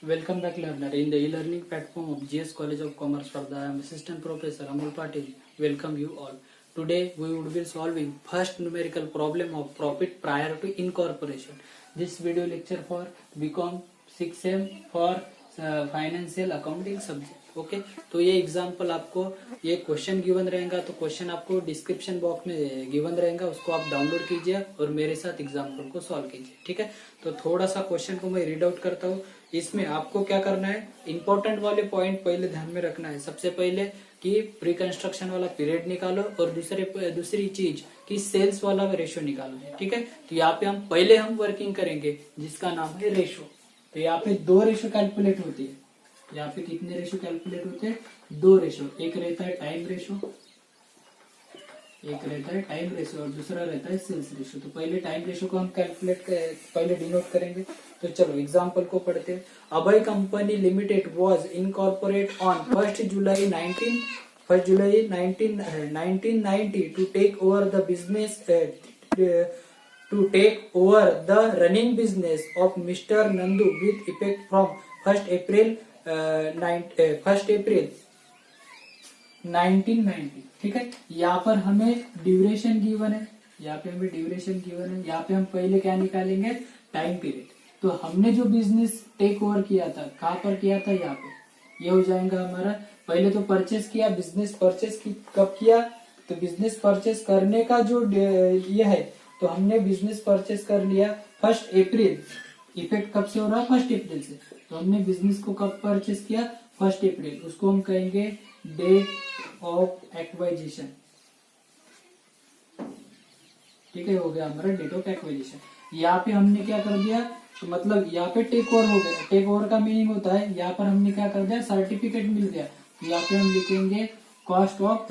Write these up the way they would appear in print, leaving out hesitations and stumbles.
Welcome back, learner. In the e-learning platform of GS College of Commerce, Varda, I am Assistant Professor Amol Patil. Welcome you all. Today we would be solving first numerical problem of profit prior to incorporation. This video lecture for BCom 6M for financial accounting subject. Okay, तो ये example आपको ये question given रहेगा, तो question आपको description box में given रहेगा, उसको आप डाउनलोड कीजिए और मेरे साथ एग्जांपल को सॉल्व कीजिए. ठीक है, तो थोड़ा सा क्वेश्चन को मैं रीड आउट करता हूँ. इसमें आपको क्या करना है, इंपॉर्टेंट वाले पॉइंट पहले ध्यान में रखना है. सबसे पहले कि प्री कंस्ट्रक्शन वाला पीरियड निकालो और दूसरी चीज कि सेल्स वाला रेशो निकालो. ठीक है, तो यहाँ पे हम वर्किंग करेंगे जिसका नाम है रेशो. तो यहाँ पे दो रेशो कैलकुलेट होती है. यहाँ पे कितने रेशो कैलकुलेट होते हैं? दो रेशो. एक रहता है टाइम रेशो, और दूसरा रहता है सेल्स रेशो. तो पहले टाइम रेशो को हम पहले डिनोट करेंगे. तो चलो एग्जांपल को पढ़ते हैं. Abhay company limited was incorporate on 1 July 1990 to take over the business to take over the running business of Mr. Nandu with effect from 1st April 1990. ठीक है, यहाँ पर हमें ड्यूरेशन गिवन है, यहाँ पे हम पहले क्या निकालेंगे? Time period. तो हमने जो बिजनेस टेक ओवर किया था, कहाँ पर किया था? यहाँ पे. ये हो जाएगा हमारा. पहले तो परचेस किया, बिजनेस परचेस कब किया? तो बिजनेस परचेस करने का जो ये है, तो हमने बिजनेस परचेस कर लिया 1 अप्रैल. इफेक्ट कब से हो रहा है? 1 अप्रैल से. तो हमने बिजनेस को कब परचेस किया? 1 अप्रैल. उसको हम कहेंगे डेट ऑफ एक्वाइजिशन. ठीक है, हो गया हमारा डेट ऑफ एक्वाइजिशन. यहाँ पे हमने क्या कर दिया? तो मतलब यहाँ पे टेक ओवर हो गया. टेक ओवर का मीनिंग होता है, यहाँ पर हमने क्या कर दिया? सर्टिफिकेट मिल गया. तो यहाँ पे हम लिखेंगे cost of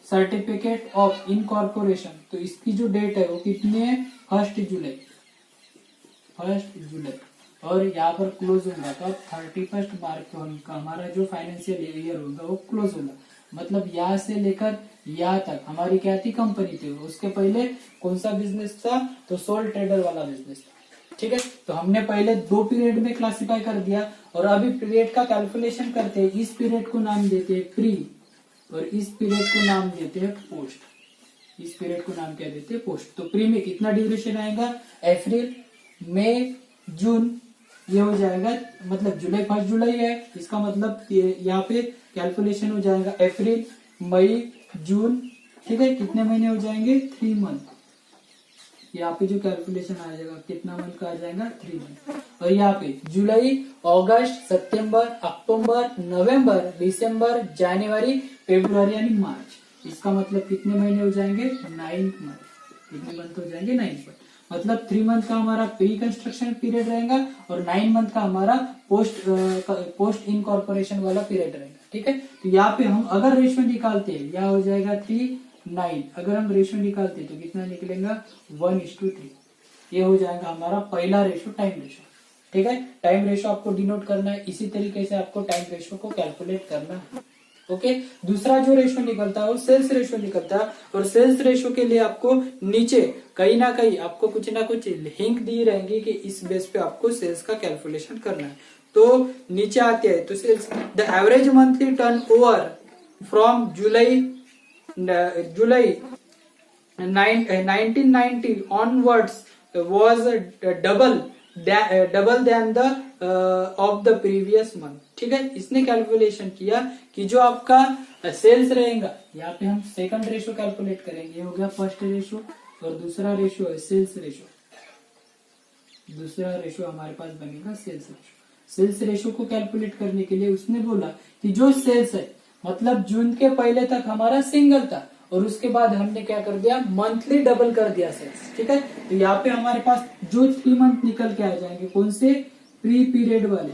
certificate of incorporation. तो इसकी जो डेट है वो कितनी है? 1 जुलाई. और यहाँ पर क्लोज होगा तो 31 मार्च को हमारा जो फाइनेंशियल ईयर होगा वो क्लोज होगा. मतलब यहाँ से लेकर यहाँ तक हमारी क्या थी? कंपनी थी. उसके पहले कौन सा बिजनेस था? तो सोल ट्रेडर वाला बिजनेस था. ठीक है, तो हमने पहले दो पीरियड में क्लासिफाई कर दिया और अभी पीरियड का कैलकुलेशन करते हैं. इस पीरियड को नाम देते हैं प्री और इस पीरियड को नाम देते हैं पोस्ट. इस पीरियड को नाम क्या देते हैं? पोस्ट. तो प्री में कितना ड्यूरेशन आएगा? अप्रैल, मई, जून. ये हो जाएगा मतलब जुलाई, 1 जुलाई है, इसका मतलब यहाँ पे कैलकुलेशन हो जाएगा अप्रैल, मई, जून. ठीक है, कितने महीने हो जाएंगे? 3 मंथ. यहाँ पे जो कैलकुलेशन आ जाएगा कितना मंथ का आ जाएगा? 3 मंथ. और यहाँ पे जुलाई, अगस्त, सितंबर, अक्टूबर, नवंबर, दिसंबर, जनवरी, फरवरी यानी मार्च. इसका मतलब कितने महीने हो जाएंगे? 9 मंथ. कितने मंथ हो जाएंगे? 9 मंथ. मतलब 3 मंथ का हमारा प्री कंस्ट्रक्शन पीरियड रहेगा और 9 मंथ का हमारा पोस्ट इनकॉर्पोरेशन वाला पीरियड रहेगा. ठीक है, तो यहाँ पे हम अगर रेशियो निकालते हैं, यहाँ हो जाएगा 3:9. अगर हम रेशियो निकालते हैं तो कितना निकलेगा? 1:3. ये हो जाएगा हमारा पहला रेशियो, टाइम रेशियो. ठीक है, टाइम रेशियो आपको डिनोट करना है. इसी तरीके से आपको टाइम रेशियो को कैलकुलेट करना है. ओके, दूसरा जो रेशियो निकलता है वो सेल्स रेशियो निकलता है. और सेल्स रेशियो के लिए आपको नीचे कहीं ना कहीं आपको कुछ ना कुछ हिंट दी रहेंगी कि इस बेस पे आपको सेल्स का कैलकुलेशन करना है. तो नीचे आते हैं तो sales the average monthly turn over from July 1990 onwards was double than the of the previous month. ठीक है, इसने कैलकुलेशन किया कि जो आपका सेल्स रहेगा, यहाँ पे हम सेकंड रेशियो कैलकुलेट करेंगे. ये हो गया फर्स्ट रेशियो और दूसरा रेशियो है सेल्स रेशियो. दूसरा रेशियो हमारे पास बनेगा सेल्स रेशियो. सेल्स रेशियो को कैलकुलेट करने के लिए उसने बोला कि जो सेल्स है मतलब जून के पहले तक हमारा सिंगल था और उसके बाद हमने क्या कर दिया? मंथली डबल कर दिया सेल्स. ठीक है, तो यहाँ पे हमारे पास जो 3 मंथ निकल के आ जाएंगे. कौन से? प्री पीरियड वाले.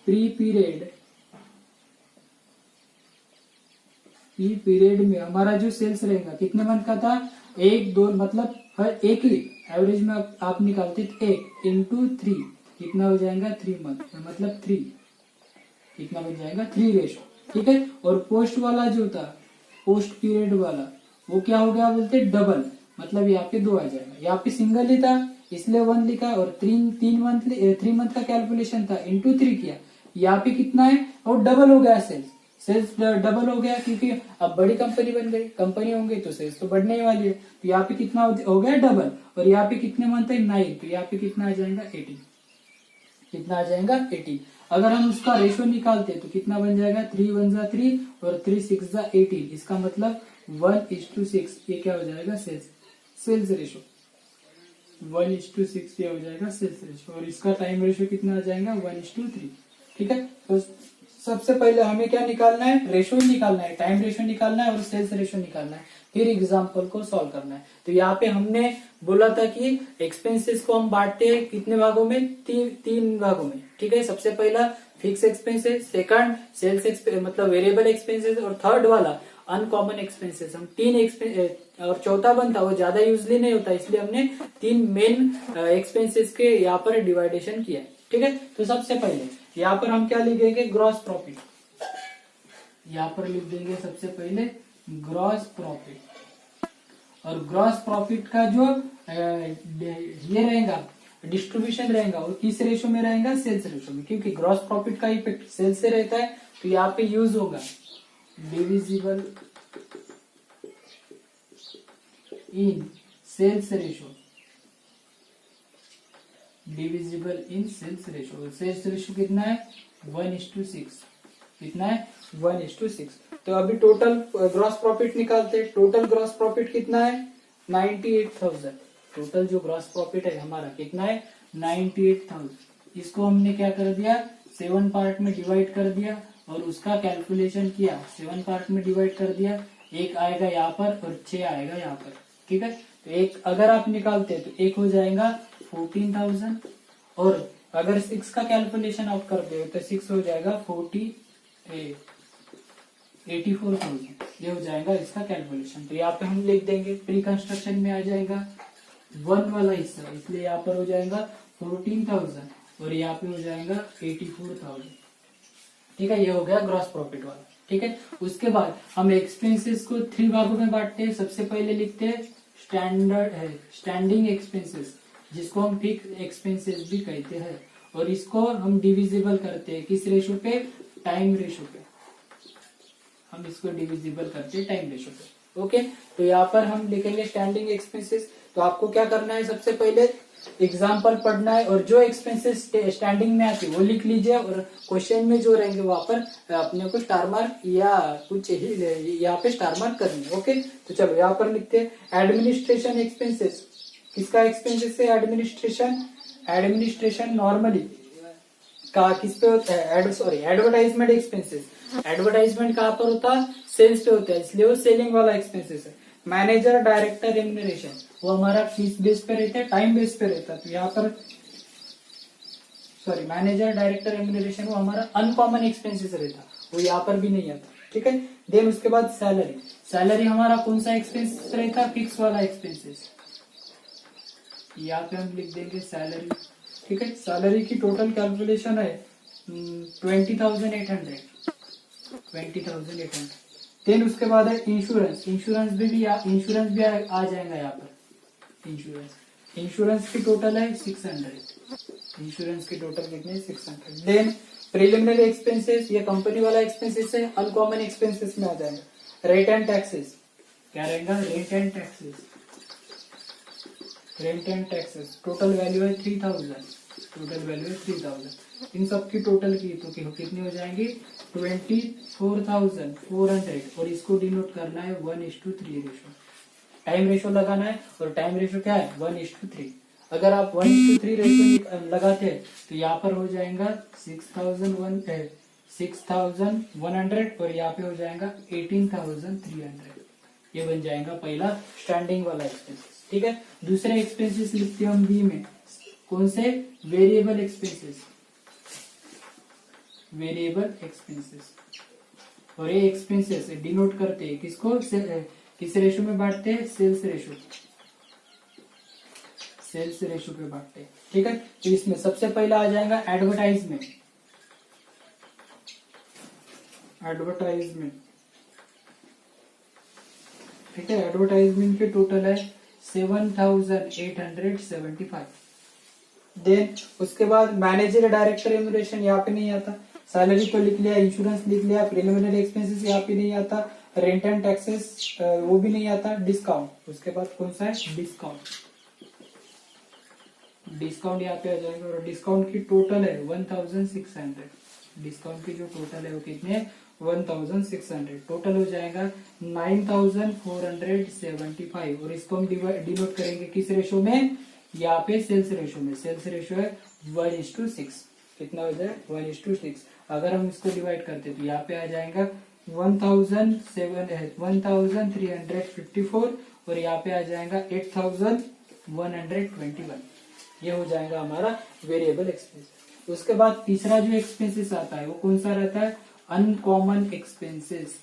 प्री पीरियड में हमारा जो सेल्स रहेगा कितने मंथ का था? 1, 2 मतलब हर एक ही एवरेज में आप निकालते 1 into 3 कितना हो जाएगा? 3 मंथ. मतलब 3 कितना बन जाएगा? 3 रेशो. ठीक है, और पोस्ट वाला जो था, पोस्ट पीरियड वाला, वो क्या हो गया? बोलते डबल. मतलब यहाँ पे 2 आ जाएगा. यहाँ पे सिंगल ही था, इसलिए 1 लिखा, और 3 मंथ का कैलकुलेशन था, इंटू 3 किया। यहाँ पे कितना है, और डबल हो गया सेल्स। सेल्स डबल हो गया क्योंकि अब बड़ी कंपनी बन गई, कंपनी होंगी तो सेल्स तो बढ़ने ही वाली है। तो यहाँ पे कितना हो गया, डबल। और यहाँ पे कितने मंथ है, 9, तो यहाँ पे कितना आ जाएगा, 18। कितना आ जाएगा, 18। अगर हम उसका रेशो निकालते हैं तो कितना बन जाएगा, 3 1 जा 3 और 3 6 जा 18। इसका मतलब 1:6। ये क्या हो जाएगा, सेल्स रेशो। 1:6 ये हो जाएगा सेल्स रेशो। और इसका टाइम रेशो कितना आ जाएगा, 1:3। ठीक है। तो सबसे पहले हमें क्या निकालना है, रेशो ही निकालना है, टाइम रेशो निकालना है और सेल्स रेशो निकालना है, फिर एग्जाम्पल को सॉल्व करना है। तो यहाँ पे हमने बोला था कि एक्सपेंसेस को हम बांटते हैं कितने भागों में, तीन भागों में। ठीक है। सबसे पहला फिक्स एक्सपेंसेस, सेकंड सेल्स मतलब वेरिएबल एक्सपेंसेस, और थर्ड वाला अनकॉमन एक्सपेंसेस। हम 3 एक्सपेंस, और चौथा बनता वो ज्यादा यूजली नहीं होता, इसलिए हमने 3 मेन एक्सपेंसेस के यहाँ पर डिवाइडेशन किया है। ठीक है। तो सबसे पहले यहाँ पर हम क्या लिखेंगे, ग्रॉस प्रॉफिट। यहाँ पर लिख देंगे सबसे पहले ग्रॉस प्रॉफिट। और ग्रॉस प्रॉफिट का जो ये रहेगा, डिस्ट्रीब्यूशन रहेगा, वो किस रेशो में रहेगा, सेल्स रेशो में। क्योंकि ग्रॉस प्रॉफिट का इफेक्ट सेल्स से रहता है, तो यहाँ पे यूज होगा डिविजिबल इन सेल्स रेशो। डिविजिबल इन सेल्स रेशो। सेल्स रेशो कितना है, 1:6। कितना है, 1:6। तो अभी टोटल ग्रॉस प्रॉफिट निकालते हैं। टोटल ग्रॉस प्रॉफिट कितना है, 98,000। टोटल जो ग्रॉस प्रॉफिट है हमारा कितना है, 98,000। इसको हमने क्या कर दिया, 7 पार्ट में डिवाइड कर दिया और उसका कैलकुलेशन किया। 7 पार्ट में डिवाइड कर दिया, 1 आएगा यहाँ पर और 6 आएगा यहाँ पर। ठीक है। तो एक अगर आप निकालते हैं तो एक हो जाएगा 14,000, और अगर 6 का कैलकुलेशन आप करते हो तो 6 हो जाएगा 84,000। ये हो जाएगा इसका कैलकुलेशन। तो यहाँ पे हम लिख देंगे, प्री कंस्ट्रक्शन में आ जाएगा 1 वाला हिस्सा, इसलिए यहाँ पर हो जाएगा 14,000 और यहाँ पे हो जाएगा 84,000। ठीक है। ये हो गया ग्रॉस प्रॉफिट वाला। ठीक है। उसके बाद हम एक्सपेंसेस को 3 भागों में बांटते हैं। सबसे पहले लिखते हैं स्टैंडिंग एक्सपेंसेस, जिसको हम फिक्स एक्सपेंसेस भी कहते हैं, और इसको हम डिविजिबल करते हैं किस रेशो पे, टाइम रेशो पे। हम इसको डिविजिबल करते हैं टाइम रेशो पे। ओके। तो यहाँ पर हम लिखेंगे स्टैंडिंग एक्सपेंसेस। तो आपको क्या करना है, सबसे पहले एग्जाम्पल पढ़ना है और जो एक्सपेंसेस स्टैंडिंग में आती है वो लिख लीजिए, और क्वेश्चन में जो रहेंगे वहां पर अपने को स्टार मार्क या कुछ यहाँ पे स्टार मार्क करनी है। ओके। तो चलो यहाँ पर लिखते हैं एडमिनिस्ट्रेशन एक्सपेंसेस। किसका एक्सपेंसेस है, एडमिनिस्ट्रेशन नॉर्मली का किस पे होता है, एडवर्टाइजमेंट एक्सपेंसेस। एडवर्टाइजमेंट कहाँ पर होता है, सेल्स पे होता है, इसलिए वो सेलिंग वाला एक्सपेंसेस है। मैनेजर डायरेक्टर रेम्यूनरेशन वो हमारा किस बेस पे रहता है, टाइम बेस पे रहता है। तो यहाँ पर मैनेजर डायरेक्टर रेम्यूनरेशन वो हमारा अनकॉमन एक्सपेंसेस रहता, वो यहाँ पर भी नहीं आता। ठीक है। देन उसके बाद सैलरी हमारा कौन सा एक्सपेंसेस रहता है, फिक्स वाला एक्सपेंसेस। यहाँ पे हम लिख देंगे सैलरी। ठीक है। सैलरी की टोटल कैलकुलेशन है 20,800। देन उसके बाद है इंश्योरेंस भी आ जाएगा यहाँ पर। इंश्योरेंस की टोटल है 600। इंश्योरेंस की टोटल कितने, 600। देन प्रिलिमिनरी एक्सपेंसेस, ये कंपनी वाला एक्सपेंसेस है, अनकॉमन एक्सपेंसेस में आ जाएगा। रेंट एंड टैक्सेस क्या रहेगा, rent and taxes total value है 3,000। इन सब की टोटल की तो कितनी हो जाएंगी, 24,400, और इसको डिनोट करना है 1:3 रेशो। टाइम रेशो लगाना है, और टाइम रेशो क्या है, 1:3। अगर आप 1:3 रेशो लगाते हैं तो यहाँ पर हो जाएगा 6,100 और यहाँ पे हो जाएगा 18,300। ये बन जाएगा पहला स्टैंडिंग वाला एक्सपेंसेस। ठीक है। दूसरे एक्सपेंसेस लिखते हैं हम बी में, कौन से, वेरिएबल एक्सपेंसेस। और ये एक्सपेंसेस डिनोट करते हैं किसको, किस रेशो में बांटते हैं, सेल्स रेशो पे बांटते हैं। ठीक है। तो इसमें सबसे पहला आ जाएगा एडवर्टाइजमेंट। ठीक है। एडवर्टाइजमेंट के टोटल है 7,875। देन उसके बाद मैनेजर डायरेक्टर रेम्यूनरेशन यहाँ पे नहीं आता, सैलरी तो लिख लिया, इंश्योरेंस लिख लिया, प्रिलिमिनरी एक्सपेंसेस यहाँ पे नहीं आता, रेंट एंड टैक्सेस वो भी नहीं आता, डिस्काउंट उसके बाद कौन सा है डिस्काउंट, डिस्काउंट यहाँ पे आ जाएगा और डिस्काउंट की टोटल है 1,600, डिस्काउंट की जो टोटल है वो कितने 1,600, टोटल हो जाएगा 9,475 और इसको हम डिनोट करेंगे किस रेशो में, यहाँ पे सेल्स रेशो में, सेल्स रेशो है 1:6, कितना हो जाए 1:6, अगर हम इसको डिवाइड करते तो यहाँ पे आ जाएगा 1,354 और यहाँ पे आ जाएगा 8,121, ये हो जाएगा हमारा वेरिएबल एक्सपेंस। उसके बाद तीसरा जो एक्सपेंसेस आता है वो कौन सा रहता है अनकॉमन एक्सपेंसेस,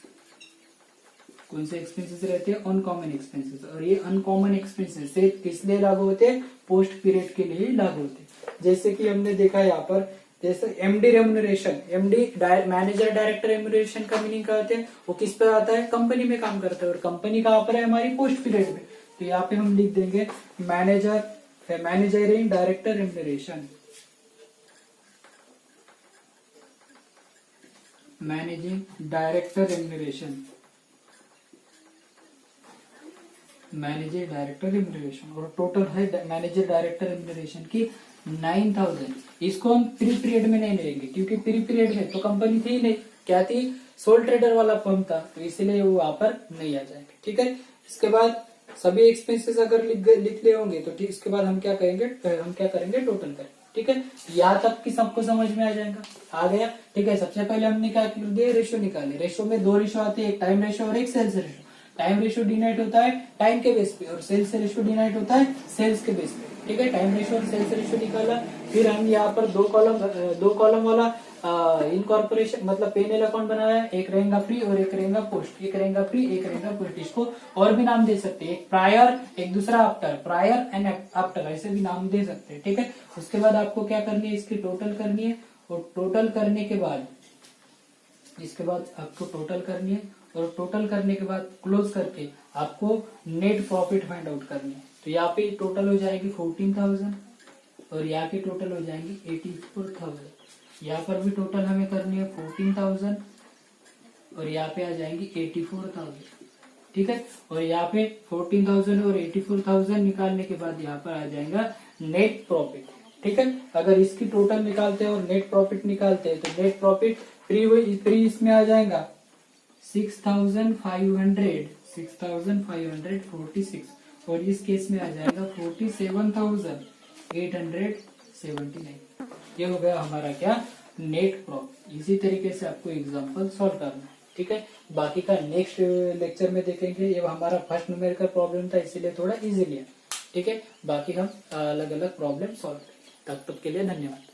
कौन से एक्सपेंसेस रहते हैं अनकॉमन एक्सपेंसेस, और ये अनकॉमन एक्सपेंसेस से किस लिए लागू होते हैं पोस्ट पीरियड के लिए लागू होते हैं। जैसे कि हमने देखा यहाँ पर जैसे MD remuneration, MD manager director remuneration का मीनिंग क्या होते हैं, वो किस पे आता है कंपनी में काम करता है और कंपनी कहाँ पर है हमारी पोस्ट पीरियड में, तो यहाँ पे हम लिख देंगे managing director remuneration, managing director remuneration, manager director remuneration और टोटल है मैनेजर डायरेक्टर रेम्यूनरेशन की 9,000। इसको हम प्री पीरियड में नहीं लेंगे क्योंकि प्री पीरियड में तो कंपनी थी नहीं, क्या थी सोल ट्रेडर वाला फर्म था, तो इसलिए वो वहां पर नहीं आ जाएंगे। ठीक है, इसके बाद सभी एक्सपेंसेस अगर लिख लिए होंगे तो ठीक, इसके बाद हम क्या करेंगे टोटल करेंगे। ठीक है, यहाँ तक कि सबको समझ में आ जाएगा, आ गया। ठीक है, सबसे पहले हमने क्या कर दिया रेशो निकाले, रेशो में दो रेशो आते हैं, एक टाइम रेशो और एक sales ratio. Time ratio denote होता है टाइम के बेस पे और सेल्स रेशो डिनाइट होता है सेल्स के बेस पे। ठीक है, टाइम रेशो और सेल्स रेशो निकाला, फिर हम यहाँ पर दो कॉलम वाला इनकॉर्पोरेशन मतलब पेनल अकाउंट बनाया, एक रहेगा फ्री और एक रहेगा पोस्ट, एक रहेगा फ्री एक रहेगा पोस्ट। इसको और भी नाम दे सकते हैं, एक प्रायर एक दूसरा आफ्टर, प्रायर एंड आफ्टर ऐसे भी नाम दे सकते हैं। ठीक है, उसके बाद आपको क्या करनी है इसकी टोटल करनी है और टोटल करने के बाद इसके बाद आपको टोटल करनी है और टोटल करने के बाद क्लोज करके आपको नेट प्रॉफिट फाइंड आउट करनी है। तो यहाँ पे टोटल हो जाएगी 14,000 और यहाँ पे टोटल हो जाएंगी 84,000। यहाँ पर भी टोटल हमें करनी है 14,000 और यहाँ पे आ जाएंगी 84,000। ठीक है, और यहाँ पे 14,000 और 84,000 निकालने के बाद यहाँ पर आ जाएगा नेट प्रॉफिट। ठीक है, अगर इसकी टोटल निकालते हैं और नेट प्रॉफिट निकालते हैं तो नेट प्रॉफिट फ्री इसमें आ जाएगा 6,546 और इस केस में आ जाएगा 47,879। ये हो गया हमारा क्या नेट प्रॉफिट। इसी तरीके से आपको एग्जांपल सॉल्व करना है। ठीक है, बाकी का नेक्स्ट लेक्चर में देखेंगे। ये हमारा फर्स्ट न्यूमेरिकल प्रॉब्लम था इसीलिए थोड़ा इजीली है। ठीक है, बाकी हम अलग अलग प्रॉब्लम सॉल्व करेंगे। तब तक के लिए धन्यवाद।